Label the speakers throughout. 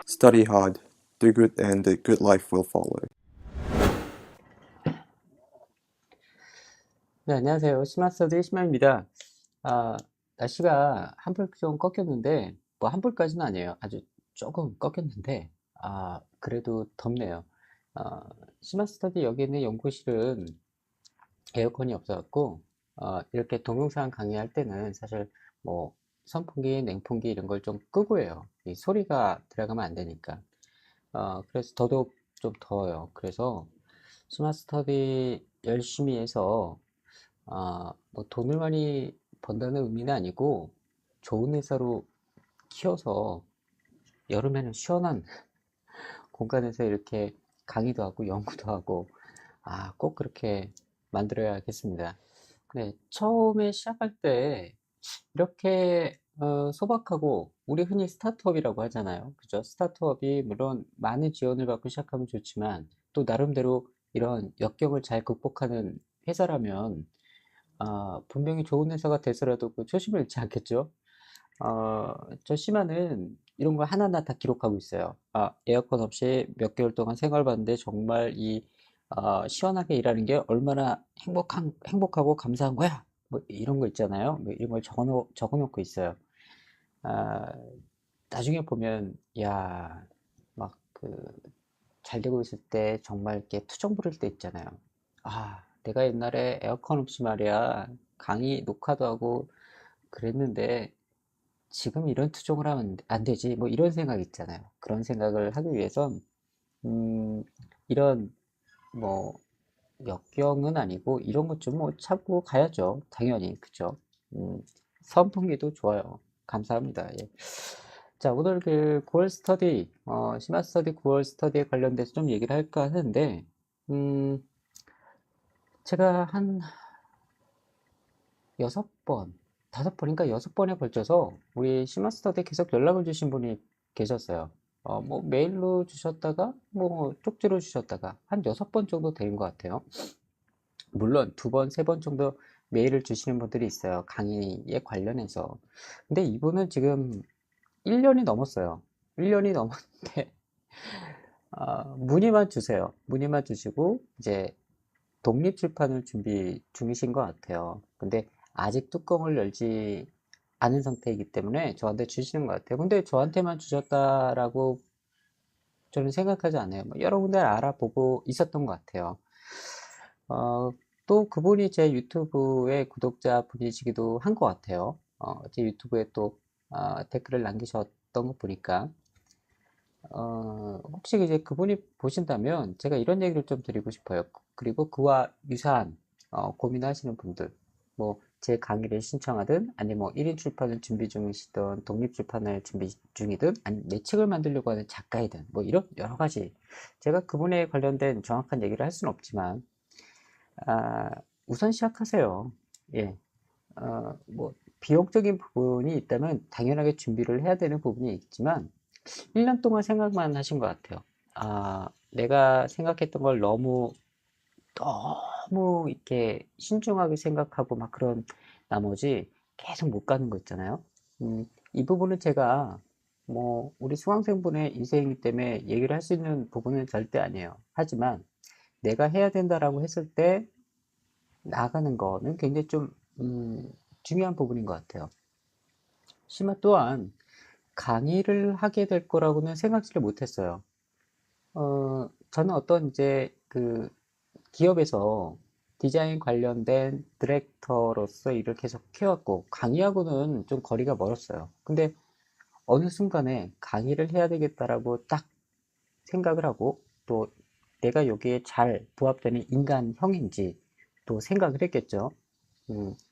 Speaker 1: Study hard, do good, and a good life will follow.
Speaker 2: 네, 안녕하세요. 스마트스터디 심야입니다. 날씨가 한풀 좀 꺾였는데, 뭐 한풀까지는 아니에요. 아주 조금 꺾였는데, 그래도 덥네요. 스마트스터디 여기 있는 연구실은 에어컨이 없어갖고, 이렇게 동영상 강의할 때는 사실 뭐 선풍기, 냉풍기 이런 걸 좀 끄고 해요. 이 소리가 들어가면 안 되니까. 그래서 더더욱 좀 더워요. 그래서 스마트스터디 열심히 해서 뭐 돈을 많이 번다는 의미는 아니고 좋은 회사로 키워서 여름에는 시원한 공간에서 이렇게 강의도 하고 연구도 하고 꼭 그렇게 만들어야겠습니다. 네, 처음에 시작할 때 이렇게 소박하고 우리 흔히 스타트업이라고 하잖아요. 그죠? 스타트업이 물론 많은 지원을 받고 시작하면 좋지만 또 나름대로 이런 역경을 잘 극복하는 회사라면 분명히 좋은 회사가 돼서라도 그 초심을 잃지 않겠죠? 저 시마는 이런 거 하나하나 다 기록하고 있어요. 에어컨 없이 몇 개월 동안 생활봤는데 정말 시원하게 일하는 게 얼마나 행복하고 감사한 거야. 뭐 이런 거 있잖아요. 뭐 이런 걸 적어놓고 있어요. 아, 나중에 보면, 야, 막 잘 되고 있을 때 정말 이렇게 투정 부릴 때 있잖아요. 내가 옛날에 에어컨 없이 말이야, 강의 녹화도 하고 그랬는데, 지금 이런 투정을 하면 안 되지. 뭐 이런 생각 있잖아요. 그런 생각을 하기 위해선, 이런, 뭐, 역경은 아니고, 이런 것 좀 뭐 참고 가야죠. 당연히. 그죠? 선풍기도 좋아요. 감사합니다. 예. 자, 오늘 9월 스터디, 심야 스터디 9월 스터디에 관련돼서 좀 얘기를 할까 하는데, 음, 제가 한 6번, 5번인가 6번에 걸쳐서 우리 심야 스터디에 계속 연락을 주신 분이 계셨어요. 뭐 메일로 주셨다가, 뭐 쪽지로 주셨다가, 한 6번 정도 된 것 같아요. 물론 2번, 3번 정도 메일을 주시는 분들이 있어요. 강의에 관련해서. 근데 이분은 지금 1년이 넘었어요. 1년이 넘었는데 문의만 주세요. 문의만 주시고 이제 독립출판을 준비 중이신 것 같아요. 근데 아직 뚜껑을 열지 않은 상태이기 때문에 저한테 주시는 것 같아요. 근데 저한테만 주셨다라고 저는 생각하지 않아요. 뭐 여러 군데 알아보고 있었던 것 같아요. 또 그분이 제 유튜브의 구독자 분이시기도 한 것 같아요. 제 유튜브에 또 댓글을 남기셨던 거 보니까 혹시 이제 그분이 보신다면 제가 이런 얘기를 좀 드리고 싶어요. 그리고 그와 유사한 고민하시는 분들, 뭐 제 강의를 신청하든 아니면 뭐 1인 출판을 준비 중이시든 독립 출판을 준비 중이든 아니면 내 책을 만들려고 하는 작가이든 뭐 이런 여러 가지 제가 그분에 관련된 정확한 얘기를 할 수는 없지만 우선 시작하세요. 예. 뭐 비용적인 부분이 있다면 당연하게 준비를 해야 되는 부분이 있지만 1년 동안 생각만 하신 것 같아요. 내가 생각했던 걸 너무 이렇게 신중하게 생각하고 막 그런 나머지 계속 못 가는 거 있잖아요. 이 부분은 제가 뭐 우리 수강생분의 인생이기 때문에 얘기를 할 수 있는 부분은 절대 아니에요. 하지만 내가 해야 된다라고 했을 때 나가는 거는 굉장히 좀 중요한 부분인 것 같아요. 심화 또한 강의를 하게 될 거라고는 생각지를 못했어요. 저는 어떤 이제 기업에서 디자인 관련된 디렉터로서 일을 계속 해왔고, 강의하고는 좀 거리가 멀었어요. 근데 어느 순간에 강의를 해야 되겠다라고 딱 생각을 하고, 또 내가 여기에 잘 부합되는 인간형인지 또 생각을 했겠죠.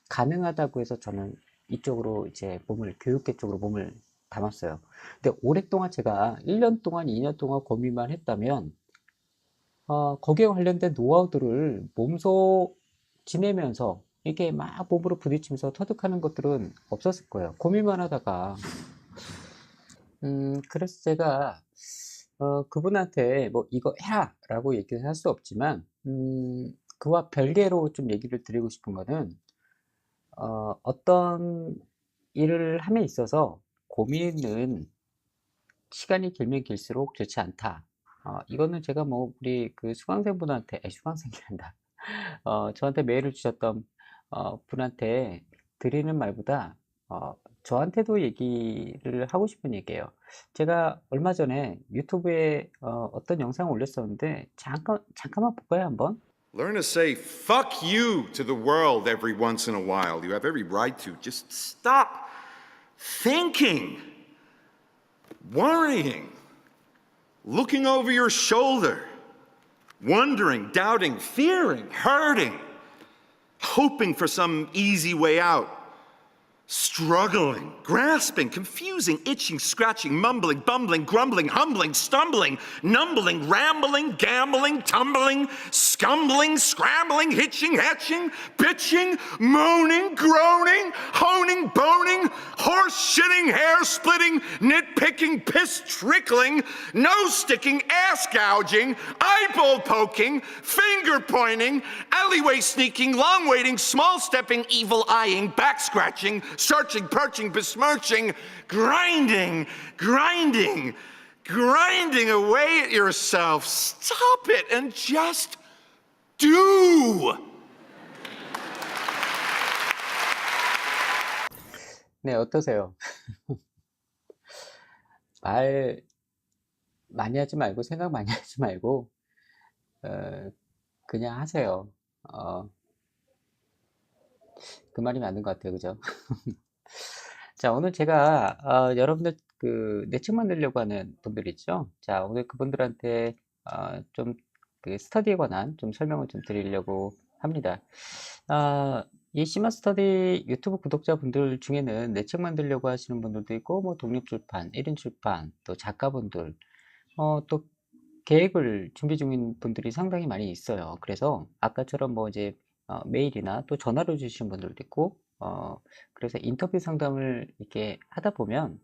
Speaker 2: 가능하다고 해서 저는 이쪽으로 이제 교육계 쪽으로 몸을 담았어요. 근데 오랫동안 제가 1년 동안, 2년 동안 고민만 했다면, 거기에 관련된 노하우들을 몸소 지내면서 이게 막 몸으로 부딪히면서 터득하는 것들은 없었을 거예요. 고민만 하다가, 그래서 제가, 그분한테 뭐 이거 해라 라고 얘기를 할 수 없지만, 그와 별개로 좀 얘기를 드리고 싶은 거는, 어떤 일을 함에 있어서 고민은 시간이 길면 길수록 좋지 않다. 이거는 제가 뭐 우리 그 수강생분한테, 수강생이란다. 저한테 메일을 주셨던 분한테 드리는 말보다 저한테도 얘기를 하고 싶은 얘기예요. 제가 얼마 전에 유튜브에 어떤 영상을 올렸었는데 잠깐만 볼까요, 한번?
Speaker 3: Learn to say fuck you to the world every once in a while. You have every right to. Just stop thinking, worrying, looking over your shoulder, wondering, doubting, fearing, hurting, hoping for some easy way out. Struggling, grasping, confusing, itching, scratching, mumbling, bumbling, grumbling, humbling, stumbling, numbling, rambling, gambling, tumbling, scumbling, scrambling, hitching, hatching, bitching, moaning, groaning, honing, boning, horse shitting, hair splitting, nitpicking, piss trickling, nose sticking, ass gouging, eyeball poking, finger pointing, alleyway sneaking, long waiting, small stepping, evil eyeing, back scratching, searching, perching, besmirching, grinding away at yourself. Stop it and just do.
Speaker 2: 네, 어떠세요? 말 많이 하지 말고, 생각 많이 하지 말고, 그냥 하세요. 그 말이 맞는 것 같아요. 그죠? 자, 오늘 제가 여러분들 그 내책 만들려고 하는 분들 있죠? 자, 오늘 그분들한테 좀 그 스터디에 관한 좀 설명을 좀 드리려고 합니다. 이 시마 스터디 유튜브 구독자분들 중에는 내책 만들려고 하시는 분들도 있고, 뭐 독립출판, 1인 출판, 또 작가분들, 또 계획을 준비 중인 분들이 상당히 많이 있어요. 그래서 아까처럼 뭐 이제 메일이나 또 전화로 주신 분들도 있고, 그래서 인터뷰 상담을 이렇게 하다 보면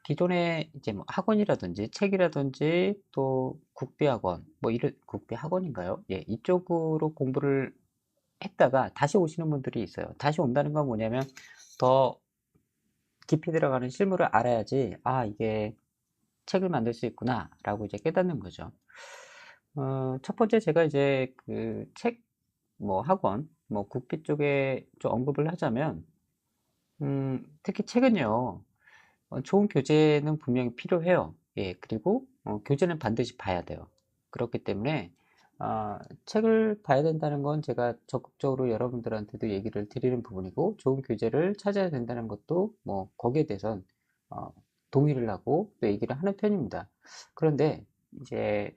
Speaker 2: 기존에 이제 뭐 학원이라든지 책이라든지 또 국비학원, 뭐 이런 국비학원인가요? 예, 이쪽으로 공부를 했다가 다시 오시는 분들이 있어요. 다시 온다는 건 뭐냐면 더 깊이 들어가는 실무를 알아야지, 이게 책을 만들 수 있구나 라고 이제 깨닫는 거죠. 첫 번째 제가 이제 그 책, 뭐 학원, 뭐 국비 쪽에 좀 언급을 하자면, 특히 책은요, 좋은 교재는 분명히 필요해요. 예, 그리고 교재는 반드시 봐야 돼요. 그렇기 때문에 책을 봐야 된다는 건 제가 적극적으로 여러분들한테도 얘기를 드리는 부분이고, 좋은 교재를 찾아야 된다는 것도 뭐 거기에 대해선 동의를 하고 또 얘기를 하는 편입니다. 그런데 이제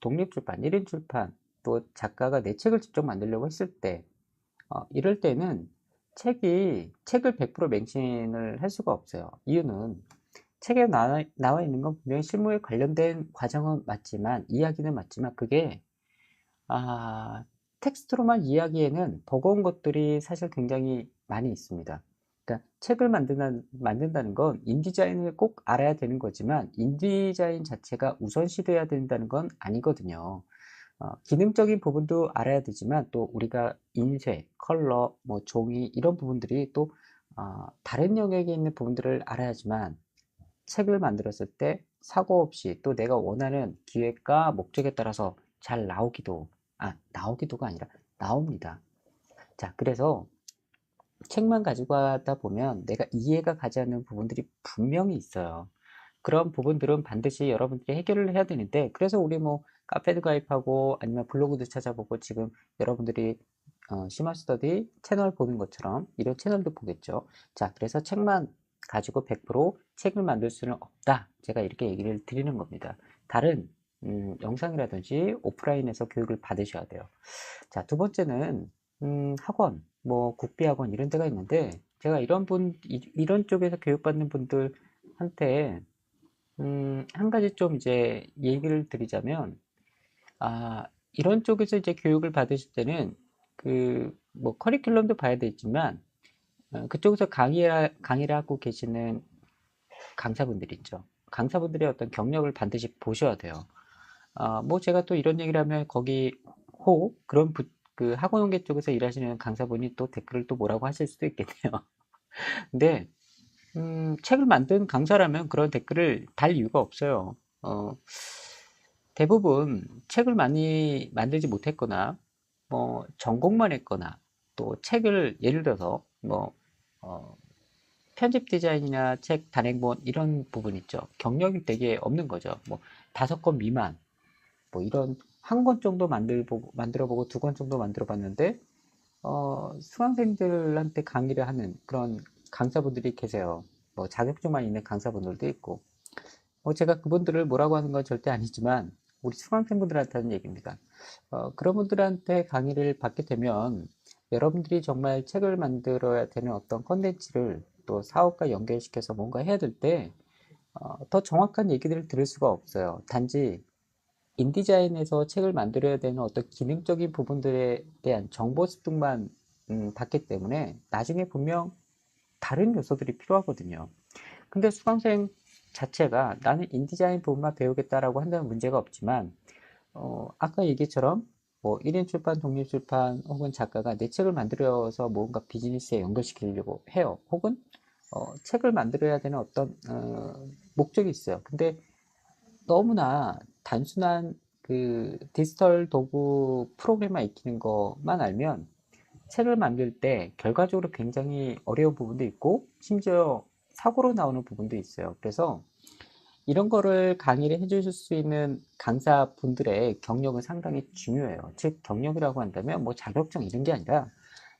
Speaker 2: 독립출판, 1인 출판, 또 작가가 내 책을 직접 만들려고 했을 때, 이럴 때는 책을 100% 맹신을 할 수가 없어요. 이유는 책에 나와 있는 건 분명히 실무에 관련된 과정은 맞지만, 이야기는 맞지만, 그게, 텍스트로만 이야기에는 버거운 것들이 사실 굉장히 많이 있습니다. 그러니까 책을 만든다는 건 인디자인을 꼭 알아야 되는 거지만, 인디자인 자체가 우선시돼야 된다는 건 아니거든요. 기능적인 부분도 알아야 되지만, 또 우리가 인쇄, 컬러, 뭐 종이 이런 부분들이 또 다른 영역에 있는 부분들을 알아야지만 책을 만들었을 때 사고 없이 또 내가 원하는 기획과 목적에 따라서 잘 나오기도가 아니라 나옵니다. 자, 그래서 책만 가지고 가다 보면 내가 이해가 가지 않는 부분들이 분명히 있어요. 그런 부분들은 반드시 여러분들이 해결을 해야 되는데, 그래서 우리 뭐 카페도 가입하고 아니면 블로그도 찾아보고, 지금 여러분들이 시마스터디 채널 보는 것처럼 이런 채널도 보겠죠. 자, 그래서 책만 가지고 100% 책을 만들 수는 없다, 제가 이렇게 얘기를 드리는 겁니다. 다른 영상이라든지 오프라인에서 교육을 받으셔야 돼요. 자, 두 번째는 학원, 뭐 국비학원 이런 데가 있는데, 제가 이런 쪽에서 교육받는 분들한테 한 가지 좀 이제 얘기를 드리자면, 이런 쪽에서 이제 교육을 받으실 때는 뭐 커리큘럼도 봐야 되지만, 그쪽에서 강의를 하고 계시는 강사분들 있죠. 강사분들의 어떤 경력을 반드시 보셔야 돼요. 뭐 제가 또 이런 얘기를 하면 거기 그런 그 학원원계 쪽에서 일하시는 강사분이 또 댓글을 또 뭐라고 하실 수도 있겠네요. 근데 책을 만든 강사라면 그런 댓글을 달 이유가 없어요. 대부분 책을 많이 만들지 못했거나 뭐 전공만 했거나 또 책을 예를 들어서 뭐 편집 디자인이나 책 단행본 이런 부분 있죠. 경력이 되게 없는 거죠. 뭐 5권 미만 뭐 이런 한 권 정도 만들어보고 2권 정도 만들어봤는데 수강생들한테 강의를 하는 그런 강사분들이 계세요. 뭐 자격증만 있는 강사분들도 있고 제가 그분들을 뭐라고 하는 건 절대 아니지만 우리 수강생분들한테 하는 얘기입니다. 그런 분들한테 강의를 받게 되면 여러분들이 정말 책을 만들어야 되는 어떤 컨텐츠를 또 사업과 연결시켜서 뭔가 해야 될 때 더 정확한 얘기들을 들을 수가 없어요. 단지 인디자인에서 책을 만들어야 되는 어떤 기능적인 부분들에 대한 정보 습득만 받기 때문에 나중에 분명 다른 요소들이 필요하거든요. 근데 수강생 자체가 나는 인디자인 부분만 배우겠다라고 한다는 문제가 없지만 아까 얘기처럼 뭐 1인 출판, 독립 출판 혹은 작가가 내 책을 만들어서 뭔가 비즈니스에 연결시키려고 해요. 혹은 책을 만들어야 되는 어떤 목적이 있어요. 근데 너무나 단순한 그 디지털 도구 프로그램만 익히는 것만 알면 책을 만들 때 결과적으로 굉장히 어려운 부분도 있고 심지어 사고로 나오는 부분도 있어요. 그래서 이런 거를 강의를 해주실 수 있는 강사분들의 경력은 상당히 중요해요. 즉 경력이라고 한다면 뭐 자격증 이런 게 아니라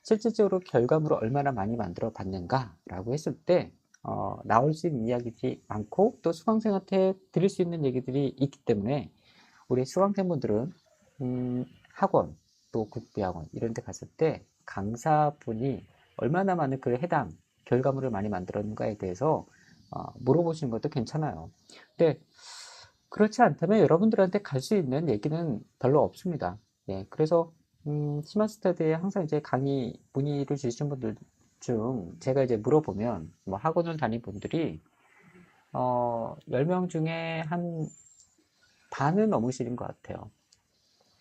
Speaker 2: 실질적으로 결과물을 얼마나 많이 만들어 봤는가라고 했을 때 나올 수 있는 이야기들이 많고 또 수강생한테 들을 수 있는 얘기들이 있기 때문에 우리 수강생분들은 학원 또 국비학원 이런 데 갔을 때 강사분이 얼마나 많은 그 해당 결과물을 많이 만들었는가에 대해서 물어보시는 것도 괜찮아요. 근데 그렇지 않다면 여러분들한테 갈 수 있는 얘기는 별로 없습니다. 예, 그래서 스마트스터디에 항상 이제 강의 문의를 주신 분들 중 제가 이제 물어보면 뭐 학원을 다닌 분들이 10명 중에 한 반은 넘으시는 것 같아요.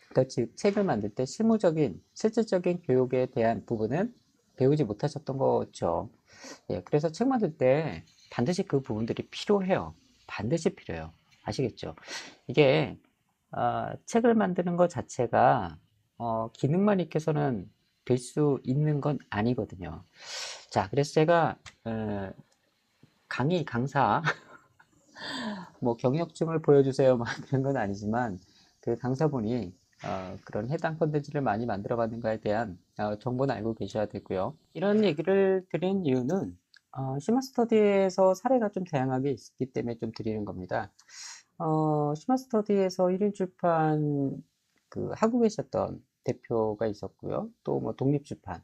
Speaker 2: 그러니까 즉 책을 만들 때 실질적인 교육에 대한 부분은 배우지 못하셨던 거죠. 예, 그래서 책 만들 때 반드시 그 부분들이 필요해요. 반드시 필요해요. 아시겠죠? 이게 책을 만드는 것 자체가 기능만 익혀서는 될 수 있는 건 아니거든요. 자, 그래서 제가 강사 뭐 경력증을 보여주세요 막 그런 건 아니지만 그 강사분이 그런 해당 컨텐츠를 많이 만들어 봤는가에 대한 정보는 알고 계셔야 되고요. 이런 얘기를 드린 이유는 시마스터디에서 사례가 좀 다양하게 있기 때문에 좀 드리는 겁니다. 시마스터디에서 1인 출판 그 하고 계셨던 대표가 있었고요. 또 뭐 독립출판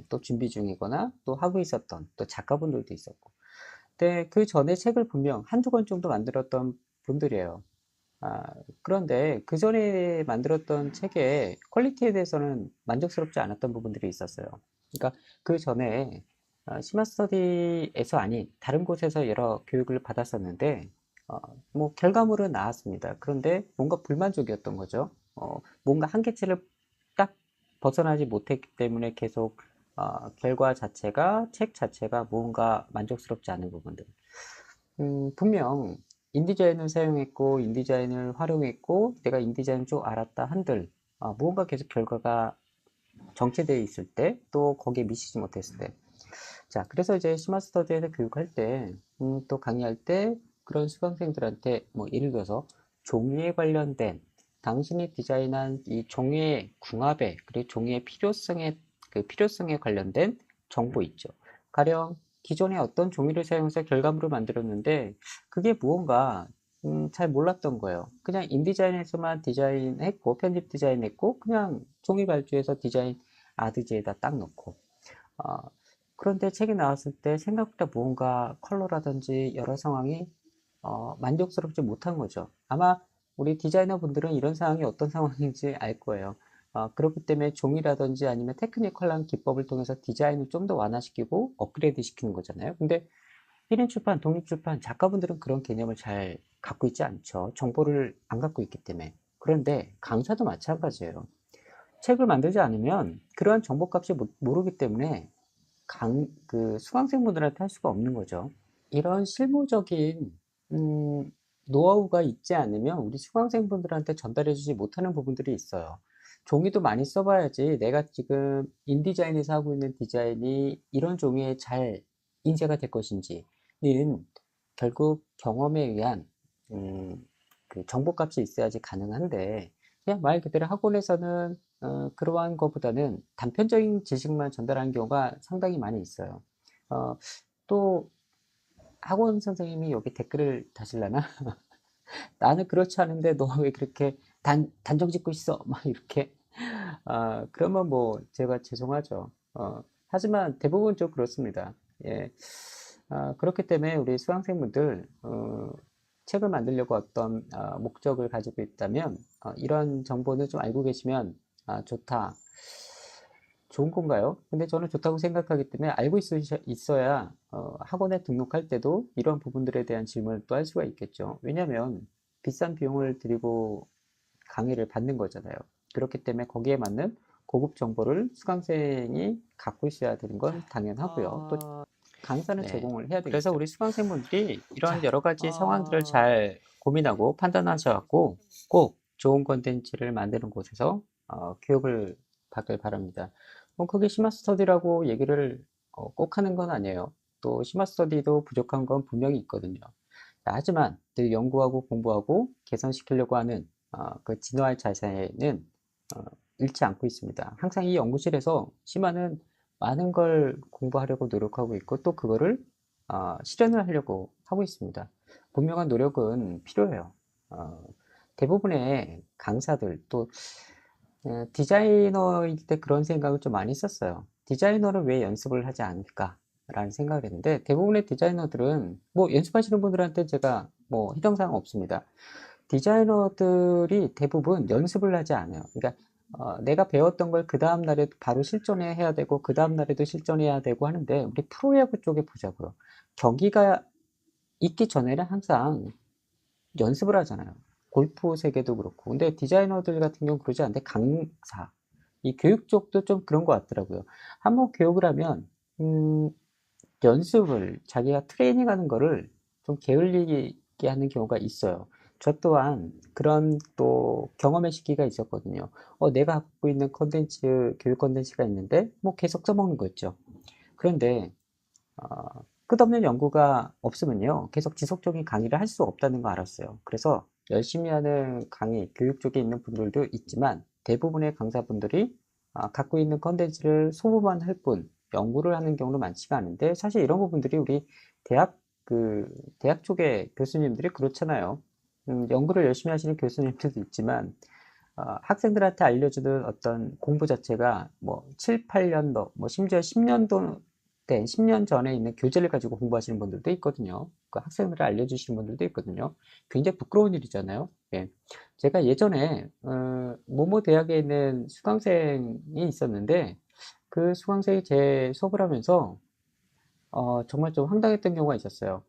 Speaker 2: 또 준비 중이거나 또 하고 있었던 또 작가분들도 있었고 네, 그 전에 책을 분명 한두 권 정도 만들었던 분들이에요. 그런데 그 전에 만들었던 책의 퀄리티에 대해서는 만족스럽지 않았던 부분들이 있었어요. 그러니까 그 전에 시마스터디에서 아닌 다른 곳에서 여러 교육을 받았었는데 뭐 결과물은 나왔습니다. 그런데 뭔가 불만족이었던 거죠. 뭔가 한계치를 딱 벗어나지 못했기 때문에 계속 결과 자체가 책 자체가 뭔가 만족스럽지 않은 부분들. 분명 인디자인을 사용했고 인디자인을 활용했고 내가 인디자인을 좀 알았다 한들 무언가 계속 결과가 정체되어 있을 때 또 거기에 미치지 못했을 때 자 그래서 이제 스마트스터디에서 교육할 때 또 강의할 때 그런 수강생들한테 뭐 예를 들어서 종이에 관련된 당신이 디자인한 이 종이의 궁합에 그리고 종이의 필요성에 관련된 정보 있죠. 가령 기존에 어떤 종이를 사용해서 결과물을 만들었는데 그게 무언가 잘 몰랐던 거예요. 그냥 인디자인에서만 디자인했고 편집 디자인했고 그냥 종이 발주해서 디자인 아드지에다 딱 넣고 그런데 책이 나왔을 때 생각보다 무언가 컬러라든지 여러 상황이 만족스럽지 못한 거죠. 아마 우리 디자이너 분들은 이런 상황이 어떤 상황인지 알 거예요. 그렇기 때문에 종이라든지 아니면 테크니컬한 기법을 통해서 디자인을 좀 더 완화시키고 업그레이드 시키는 거잖아요. 근데 1인 출판, 독립출판, 작가분들은 그런 개념을 잘 갖고 있지 않죠. 정보를 안 갖고 있기 때문에. 그런데 강사도 마찬가지예요. 책을 만들지 않으면 그러한 정보값을 모르기 때문에 수강생분들한테 할 수가 없는 거죠. 이런 실무적인 노하우가 있지 않으면 우리 수강생분들한테 전달해 주지 못하는 부분들이 있어요. 종이도 많이 써봐야지 내가 지금 인디자인에서 하고 있는 디자인이 이런 종이에 잘 인쇄가 될 것인지는 결국 경험에 의한 그 정보값이 있어야지 가능한데, 그냥 말 그대로 학원에서는 그러한 것보다는 단편적인 지식만 전달하는 경우가 상당히 많이 있어요. 또 학원 선생님이 여기 댓글을 다실라나? 나는 그렇지 않은데 너 왜 그렇게 단정 짓고 있어? 막 이렇게. 그러면 뭐 제가 죄송하죠. 하지만 대부분 좀 그렇습니다. 예. 그렇기 때문에 우리 수강생분들 책을 만들려고 어떤 목적을 가지고 있다면 이런 정보는 좀 알고 계시면 좋다. 좋은 건가요? 근데 저는 좋다고 생각하기 때문에 알고 있어야 학원에 등록할 때도 이런 부분들에 대한 질문을 또 할 수가 있겠죠. 왜냐하면 비싼 비용을 들이고 강의를 받는 거잖아요. 그렇기 때문에 거기에 맞는 고급 정보를 수강생이 갖고 있어야 되는 건 당연하고요. 또 강사는 네. 제공을 해야 되겠죠.
Speaker 4: 그래서
Speaker 2: 그래서 우리 수강생분들이 이런 여러 가지 상황들을 잘 고민하고 판단하셔갖고 꼭 좋은 콘텐츠를 만드는 곳에서 교육을 받길 바랍니다. 그게 심화스터디라고 얘기를 꼭 하는 건 아니에요. 또 심화스터디도 부족한 건 분명히 있거든요. 하지만 늘 연구하고 공부하고 개선시키려고 하는 그 진화할 자세는 잃지 않고 있습니다. 항상 이 연구실에서 심화는 많은 걸 공부하려고 노력하고 있고 또 그거를 실현을 하려고 하고 있습니다. 분명한 노력은 필요해요. 대부분의 강사들 또 디자이너일 때 그런 생각을 좀 많이 했었어요. 디자이너를 왜 연습을 하지 않을까? 라는 생각을 했는데 대부분의 디자이너들은 뭐 연습하시는 분들한테 제가 뭐 희망사항 없습니다. 디자이너들이 대부분 연습을 하지 않아요. 그러니까 내가 배웠던 걸 그 다음 날에 바로 실전해야 되고 그 다음 날에도 실전해야 되고 하는데 우리 프로야구 쪽에 보자고요. 경기가 있기 전에는 항상 연습을 하잖아요. 골프 세계도 그렇고. 근데 디자이너들 같은 경우 그러지 않는데 강사, 이 교육 쪽도 좀 그런 것 같더라고요. 한번 교육을 하면 연습을 자기가 트레이닝하는 거를 좀 게을리게 하는 경우가 있어요. 저 또한 그런 또 경험의 시기가 있었거든요. 내가 갖고 있는 교육 컨텐츠가 있는데 뭐 계속 써먹는 거 있죠. 그런데 끝없는 연구가 없으면요 계속 지속적인 강의를 할 수 없다는 거 알았어요. 그래서 열심히 하는 강의, 교육 쪽에 있는 분들도 있지만 대부분의 강사분들이 갖고 있는 컨텐츠를 소모만 할 뿐 연구를 하는 경우는 많지가 않은데 사실 이런 부분들이 우리 대학 대학 쪽의 교수님들이 그렇잖아요. 연구를 열심히 하시는 교수님들도 있지만 학생들한테 알려주는 어떤 공부 자체가 뭐 7, 8년도, 뭐 심지어 10년도 된 10년 전에 있는 교재를 가지고 공부하시는 분들도 있거든요. 그 학생들을 알려주시는 분들도 있거든요. 굉장히 부끄러운 일이잖아요. 예. 제가 예전에 모모 대학에 있는 수강생이 있었는데 그 수강생이 제 수업을 하면서 정말 좀 황당했던 경우가 있었어요.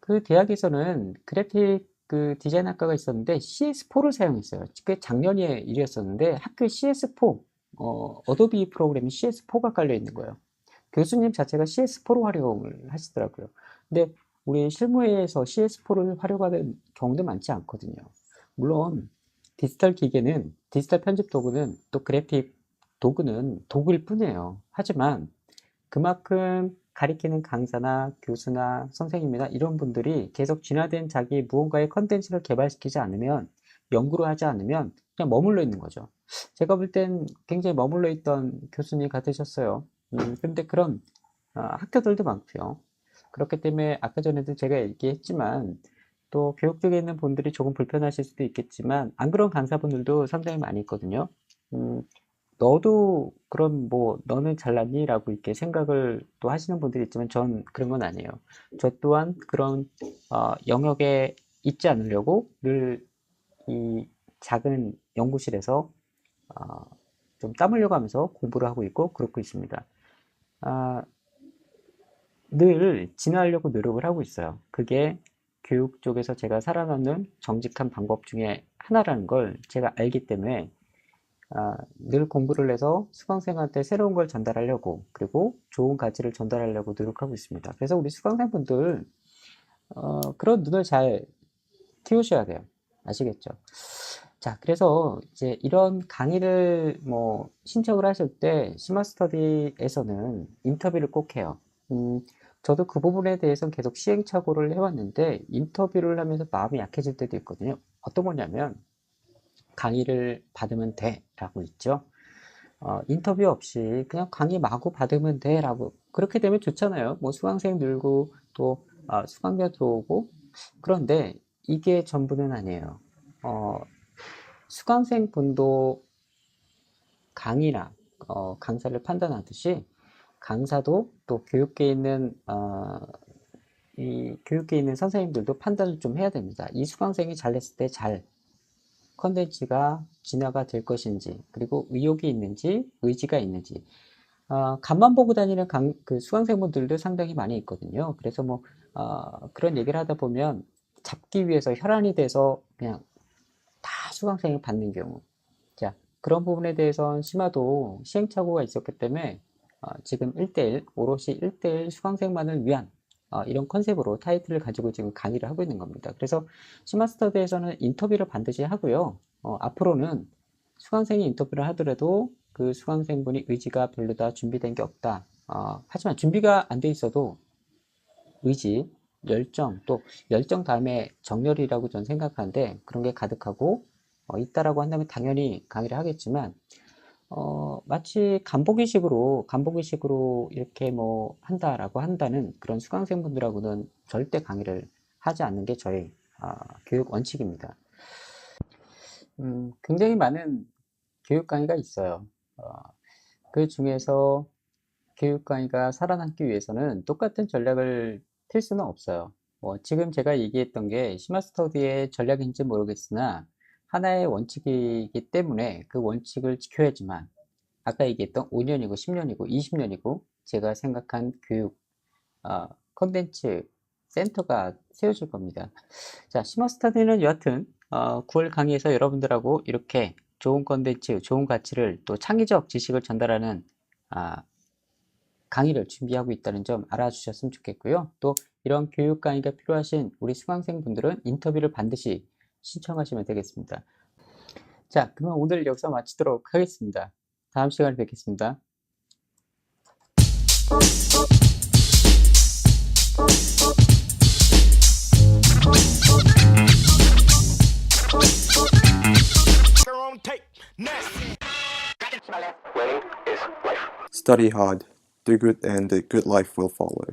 Speaker 2: 그 대학에서는 그래픽 디자인 학과가 있었는데 CS4를 사용했어요. 그 작년의 일이었었는데 학교에 CS4, 어도비 프로그램이 CS4가 깔려 있는 거예요. 교수님 자체가 CS4로 활용을 하시더라고요. 근데 우리 실무회에서 CS4를 활용하는 경우도 많지 않거든요. 물론 디지털 기계는, 디지털 편집 도구는 또 그래픽 도구는 도구일 뿐이에요. 하지만 그만큼 가리키는 강사나 교수나 선생님이나 이런 분들이 계속 진화된 자기 무언가의 컨텐츠를 개발시키지 않으면, 연구를 하지 않으면 그냥 머물러 있는 거죠. 제가 볼 땐 굉장히 머물러 있던 교수님 같으셨어요. 근데 그런 학교들도 많고요. 그렇기 때문에 아까 전에도 제가 얘기했지만 또 교육 쪽에 있는 분들이 조금 불편하실 수도 있겠지만 안 그런 강사분들도 상당히 많이 있거든요. 너도 그럼 뭐 너는 잘났니? 라고 이렇게 생각을 또 하시는 분들이 있지만 전 그런 건 아니에요. 저 또한 그런 영역에 있지 않으려고 늘 이 작은 연구실에서 좀 땀 흘려가면서 공부를 하고 있고 그러고 있습니다. 늘 진화하려고 노력을 하고 있어요. 그게 교육 쪽에서 제가 살아남는 정직한 방법 중에 하나라는 걸 제가 알기 때문에 늘 공부를 해서 수강생한테 새로운 걸 전달하려고, 그리고 좋은 가치를 전달하려고 노력하고 있습니다. 그래서 우리 수강생분들 그런 눈을 잘 키우셔야 돼요. 아시겠죠? 자, 그래서 이제 이런 강의를 뭐 신청을 하실 때 시마스터디에서는 인터뷰를 꼭 해요. 저도 그 부분에 대해서는 계속 시행착오를 해왔는데 인터뷰를 하면서 마음이 약해질 때도 있거든요. 어떤 거냐면 강의를 받으면 돼 라고 있죠. 인터뷰 없이 그냥 강의 마구 받으면 돼 라고, 그렇게 되면 좋잖아요. 뭐 수강생 늘고 또 수강자 들어오고. 그런데 이게 전부는 아니에요. 수강생 분도 강의나 강사를 판단하듯이 강사도 또 교육계에 있는 이 교육계에 있는 선생님들도 판단을 좀 해야 됩니다. 이 수강생이 잘했을 때 컨텐츠가 진화가 될 것인지, 그리고 의욕이 있는지, 의지가 있는지. 간만 보고 다니는 그 수강생분들도 상당히 많이 있거든요. 그래서 뭐 그런 얘기를 하다 보면 잡기 위해서 혈안이 돼서 그냥 다 수강생이 받는 경우. 자, 그런 부분에 대해서는 심화도 시행착오가 있었기 때문에 지금 1대1, 오롯이 1대1 수강생만을 위한 이런 컨셉으로 타이틀을 가지고 지금 강의를 하고 있는 겁니다. 그래서 시마스터디에서는 인터뷰를 반드시 하고요. 앞으로는 수강생이 인터뷰를 하더라도 그 수강생분이 의지가 별로다, 준비된 게 없다. 하지만 준비가 안 돼 있어도 의지, 열정, 또 열정 다음에 정열이라고 저는 생각하는데 그런 게 가득하고 있다라고 한다면 당연히 강의를 하겠지만 마치 간보기식으로 이렇게 뭐 한다라고 한다는 그런 수강생분들하고는 절대 강의를 하지 않는 게 저의 교육 원칙입니다. 굉장히 많은 교육 강의가 있어요. 그 중에서 교육 강의가 살아남기 위해서는 똑같은 전략을 필 수는 없어요. 지금 제가 얘기했던 게 시마스터디의 전략인지 모르겠으나 하나의 원칙이기 때문에 그 원칙을 지켜야지만 아까 얘기했던 5년이고 10년이고 20년이고 제가 생각한 교육 컨텐츠 센터가 세워질 겁니다. 자, 시마스터디는 여하튼 9월 강의에서 여러분들하고 이렇게 좋은 컨텐츠, 좋은 가치를 또 창의적 지식을 전달하는 강의를 준비하고 있다는 점 알아주셨으면 좋겠고요. 또 이런 교육 강의가 필요하신 우리 수강생분들은 인터뷰를 반드시 신청하시면 되겠습니다. 자, 그러면 오늘 여기서 마치도록 하겠습니다. 다음 시간에 뵙겠습니다.
Speaker 1: Study hard, do good, and a good life will follow.